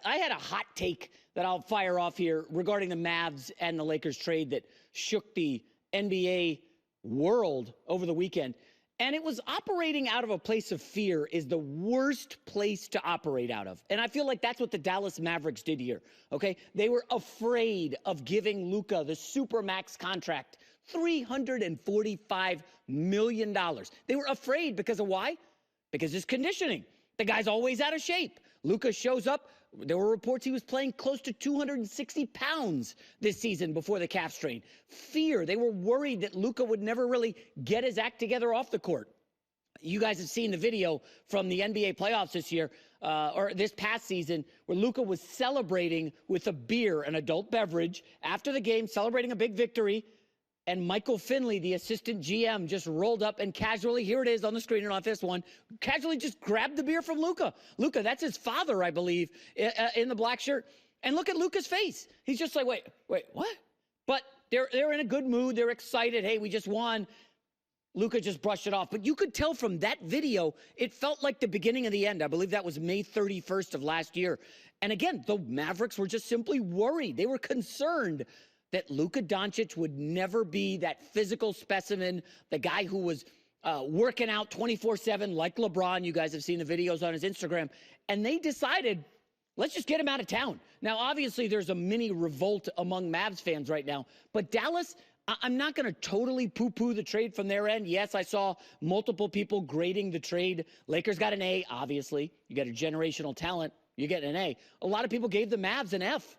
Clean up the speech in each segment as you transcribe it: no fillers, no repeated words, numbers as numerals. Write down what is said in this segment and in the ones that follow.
had a hot take that I'll fire off here regarding the Mavs and the Lakers trade that shook the NBA world over the weekend. And it was operating out of a place of fear is the worst place to operate out of. And I feel like that's what the Dallas Mavericks did here, okay? They were afraid of giving Luka the Supermax contract, $345 million. They were afraid because of why? Because his conditioning. The guy's always out of shape. Luka shows up. There were reports he was playing close to 260 pounds this season before the calf strain. Fear. They were worried that Luka would never really get his act together off the court. You guys have seen the video from the NBA playoffs this year, or this past season, where Luka was celebrating with a beer, an adult beverage, after the game, celebrating a big victory. And Michael Finley, the assistant GM, just rolled up and casually, here it is on the screen and off this one, casually just grabbed the beer from Luka. Luka, that's his father, I believe, in the black shirt. And look at Luka's face. He's just like, wait, what? But they're in a good mood. They're excited. Hey, we just won. Luka just brushed it off. But you could tell from that video, it felt like the beginning of the end. I believe that was May 31st of last year. And again, the Mavericks were just simply worried. They were concerned that Luka Dončić would never be that physical specimen, the guy who was working out 24/7 like LeBron. You guys have seen the videos on his Instagram. And they decided, let's just get him out of town. Now, obviously, there's a mini revolt among Mavs fans right now. But Dallas, I'm not going to totally poo-poo the trade from their end. Yes, I saw multiple people grading the trade. Lakers got an A, obviously. You got a generational talent. You get an A. A lot of people gave the Mavs an F.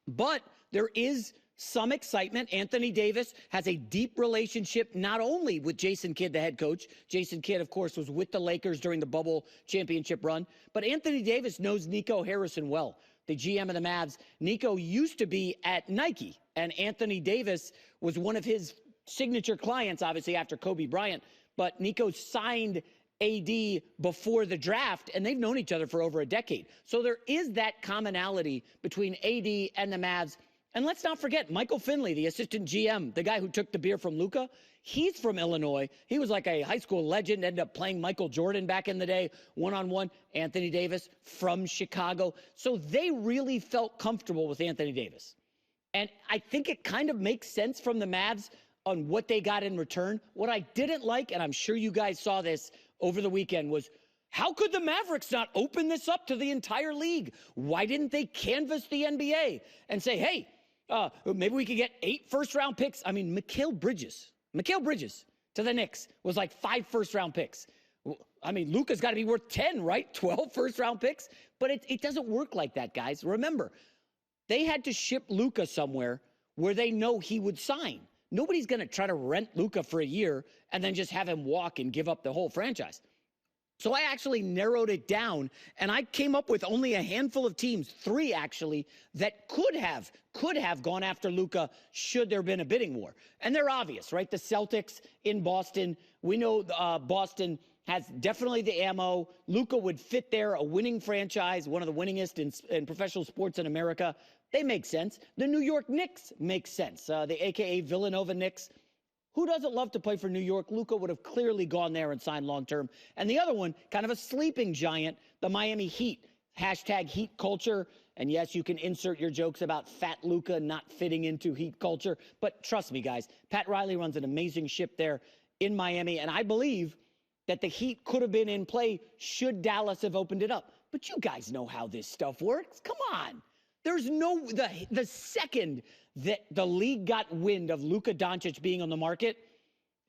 But there is some excitement. Anthony Davis has a deep relationship not only with Jason Kidd, the head coach. Jason Kidd, of course, was with the Lakers during the bubble championship run. But Anthony Davis knows Nico Harrison well, the GM of the Mavs. Nico used to be at Nike, and Anthony Davis was one of his signature clients, obviously, after Kobe Bryant. But Nico signed AD before the draft, and they've known each other for over a decade. So there is that commonality between AD and the Mavs. And let's not forget, Michael Finley, the assistant GM, the guy who took the beer from Luka, he's from Illinois. He was like a high school legend, ended up playing Michael Jordan back in the day, one-on-one. Anthony Davis from Chicago. So they really felt comfortable with Anthony Davis. And I think it kind of makes sense from the Mavs on what they got in return. What I didn't like, and I'm sure you guys saw this over the weekend, was how could the Mavericks not open this up to the entire league? Why didn't they canvass the NBA and say, hey, maybe we could get 8 first-round picks? I mean, Mikal Bridges to the Knicks was like 5 first-round picks. I mean, Luka's got to be worth 10, right? 12 first-round picks? But it doesn't work like that, guys. Remember, they had to ship Luka somewhere where they know he would sign. Nobody's going to try to rent Luka for a year and then just have him walk and give up the whole franchise. So I actually narrowed it down, and I came up with only a handful of teams, 3 actually, that could have gone after Luka should there have been a bidding war. And they're obvious, right? The Celtics in Boston. We know Boston has definitely the ammo. Luka would fit there, a winning franchise, one of the winningest in professional sports in America. They make sense. The New York Knicks make sense. The AKA Villanova Knicks. Who doesn't love to play for New York? Luka would have clearly gone there and signed long-term. And the other one, kind of a sleeping giant, the Miami Heat. Hashtag Heat culture. And yes, you can insert your jokes about fat Luka not fitting into Heat culture. But trust me, guys, Pat Riley runs an amazing ship there in Miami. And I believe that the Heat could have been in play should Dallas have opened it up. But you guys know how this stuff works. Come on. There's no, the second that the league got wind of Luka Dončić being on the market,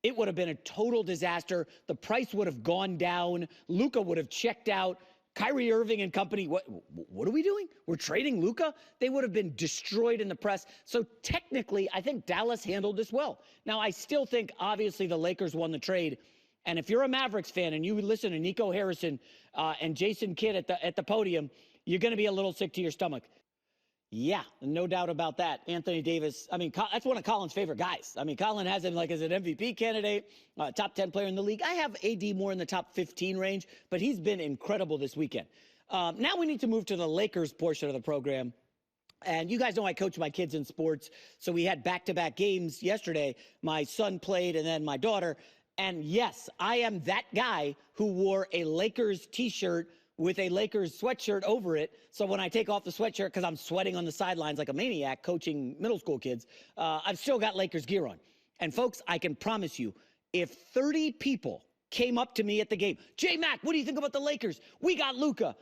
it would have been a total disaster. The price would have gone down. Luka would have checked out. Kyrie Irving and company, what are we doing? We're trading Luka? They would have been destroyed in the press. So technically, I think Dallas handled this well. Now, I still think, obviously, the Lakers won the trade. And if you're a Mavericks fan and you listen to Nico Harrison and Jason Kidd at the podium, you're going to be a little sick to your stomach. Yeah, no doubt about that. Anthony Davis, I mean, that's one of Colin's favorite guys. I mean, Colin has him like as an MVP candidate, top 10 player in the league. I have AD more in the top 15 range, but he's been incredible this weekend. Now we need to move to the Lakers portion of the program. And you guys know I coach my kids in sports, so we had back-to-back games yesterday. My son played and then my daughter. And yes, I am that guy who wore a Lakers t-shirt with a Lakers sweatshirt over it. So when I take off the sweatshirt because I'm sweating on the sidelines like a maniac coaching middle school kids, I've still got Lakers gear on. And folks, I can promise you, if 30 people came up to me at the game, J-Mac, what do you think about the Lakers? We got Luka.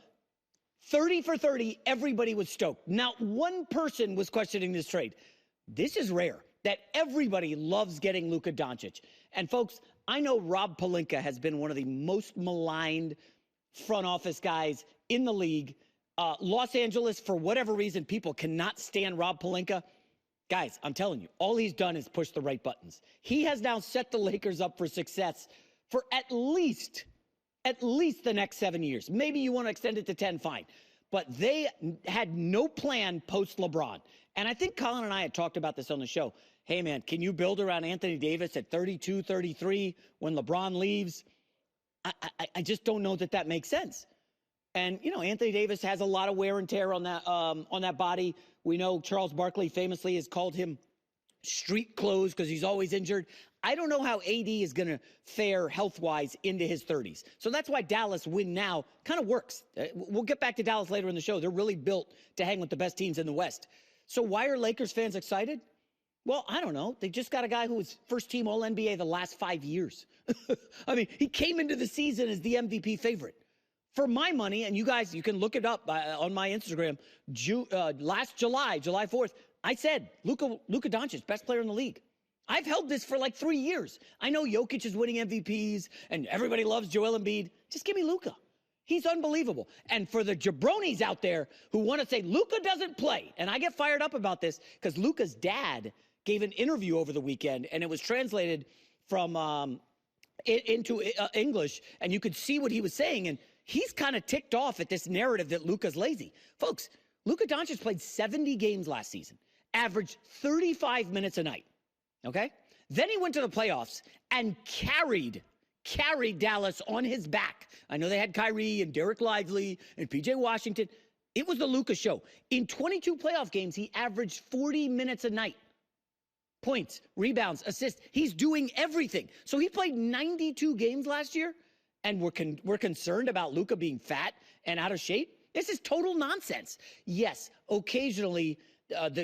30 for 30, everybody was stoked. Not one person was questioning this trade. This is rare, that everybody loves getting Luka Dončić. And folks, I know Rob Pelinka has been one of the most maligned front office guys in the league. Los Angeles, for whatever reason, people cannot stand Rob Pelinka. Guys, I'm telling you, all he's done is push the right buttons. He has now set the Lakers up for success for at least the next 7 years. Maybe you want to extend it to 10, fine. But they had no plan post-LeBron. And I think Colin and I had talked about this on the show. Hey, man, can you build around Anthony Davis at 32, 33 when LeBron leaves? I just don't know that makes sense. And, you know, Anthony Davis has a lot of wear and tear on that body. We know Charles Barkley famously has called him street clothes because he's always injured. I don't know how AD is going to fare health-wise into his 30s. So that's why Dallas win now kind of works. We'll get back to Dallas later in the show. They're really built to hang with the best teams in the West. So why are Lakers fans excited? Well, I don't know. They just got a guy who was first-team All-NBA the last 5 years. I mean, he came into the season as the MVP favorite. For my money, and you guys, you can look it up on my Instagram, last July 4th, I said Luka Dončić, best player in the league. I've held this for like 3 years. I know Jokic is winning MVPs, and everybody loves Joel Embiid. Just give me Luka. He's unbelievable. And for the jabronis out there who want to say Luka doesn't play, and I get fired up about this because Luka's dad gave an interview over the weekend, and it was translated from into English, and you could see what he was saying, and he's kind of ticked off at this narrative that Luka's lazy. Folks, Luka Dončić played 70 games last season, averaged 35 minutes a night, okay? Then he went to the playoffs and carried Dallas on his back. I know they had Kyrie and Derek Lively and P.J. Washington. It was the Luka show. In 22 playoff games, he averaged 40 minutes a night. Points, rebounds, assists. He's doing everything. So he played 92 games last year, and we're concerned about Luka being fat and out of shape. This is total nonsense. Yes, occasionally,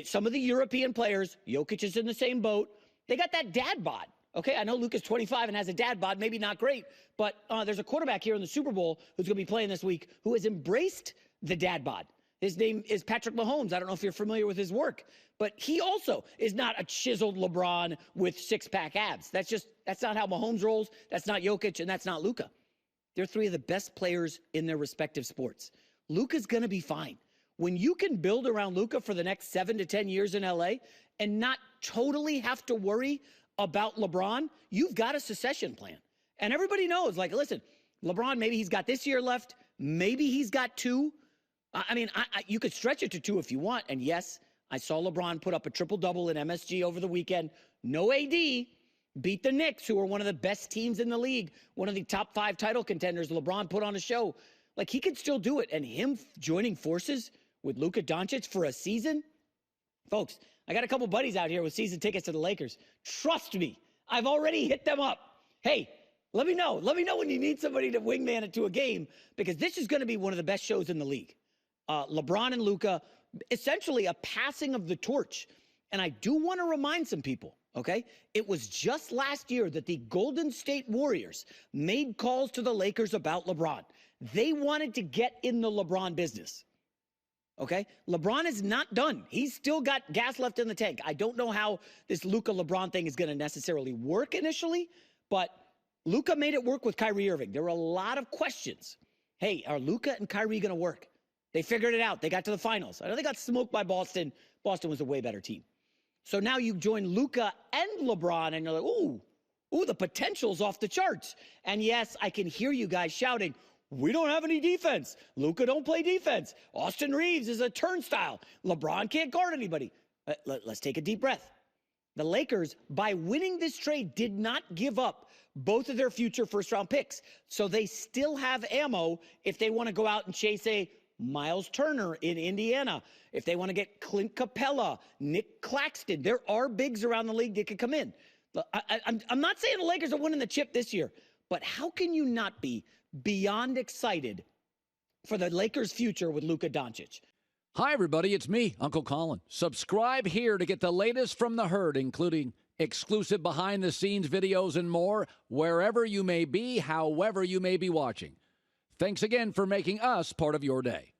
some of the European players, Jokic is in the same boat, they got that dad bod. Okay, I know Luka's 25 and has a dad bod, maybe not great, but there's a quarterback here in the Super Bowl who's going to be playing this week who has embraced the dad bod. His name is Patrick Mahomes. I don't know if you're familiar with his work, but he also is not a chiseled LeBron with six-pack abs. That's not how Mahomes rolls. That's not Jokic, and that's not Luka. They're three of the best players in their respective sports. Luka's going to be fine. When you can build around Luka for the next 7 to 10 years in LA and not totally have to worry about LeBron, you've got a succession plan. And everybody knows, like, listen, LeBron, maybe he's got this year left. Maybe he's got 2. I mean, you could stretch it to 2 if you want. And yes, I saw LeBron put up a triple-double in MSG over the weekend. No AD. Beat the Knicks, who are one of the best teams in the league. One of the top 5 title contenders. LeBron put on a show. Like, he could still do it. And him joining forces with Luka Dončić for a season? Folks, I got a couple buddies out here with season tickets to the Lakers. Trust me, I've already hit them up. Hey, let me know. Let me know when you need somebody to wingman it to a game, because this is going to be one of the best shows in the league. LeBron and Luka, essentially a passing of the torch. And I do want to remind some people, okay? It was just last year that the Golden State Warriors made calls to the Lakers about LeBron. They wanted to get in the LeBron business. Okay? LeBron is not done. He's still got gas left in the tank. I don't know how this Luka-LeBron thing is going to necessarily work initially, but Luka made it work with Kyrie Irving. There were a lot of questions. Hey, are Luka and Kyrie going to work? They figured it out. They got to the finals. I know they got smoked by Boston. Boston was a way better team. So now you join Luka and LeBron, and you're like, ooh, the potential's off the charts. And yes, I can hear you guys shouting, we don't have any defense. Luka don't play defense. Austin Reeves is a turnstile. LeBron can't guard anybody. Let's take a deep breath. The Lakers, by winning this trade, did not give up both of their future first-round picks. So they still have ammo if they want to go out and chase a Miles Turner in Indiana. If they want to get Clint Capella, Nick Claxton, there are bigs around the league that could come in. I'm not saying the Lakers are winning the chip this year, but how can you not be beyond excited for the Lakers' future with Luka Dončić. Hi, everybody. It's me, Uncle Colin. Subscribe here to get the latest from the herd, including exclusive behind-the-scenes videos and more, wherever you may be, however you may be watching. Thanks again for making us part of your day.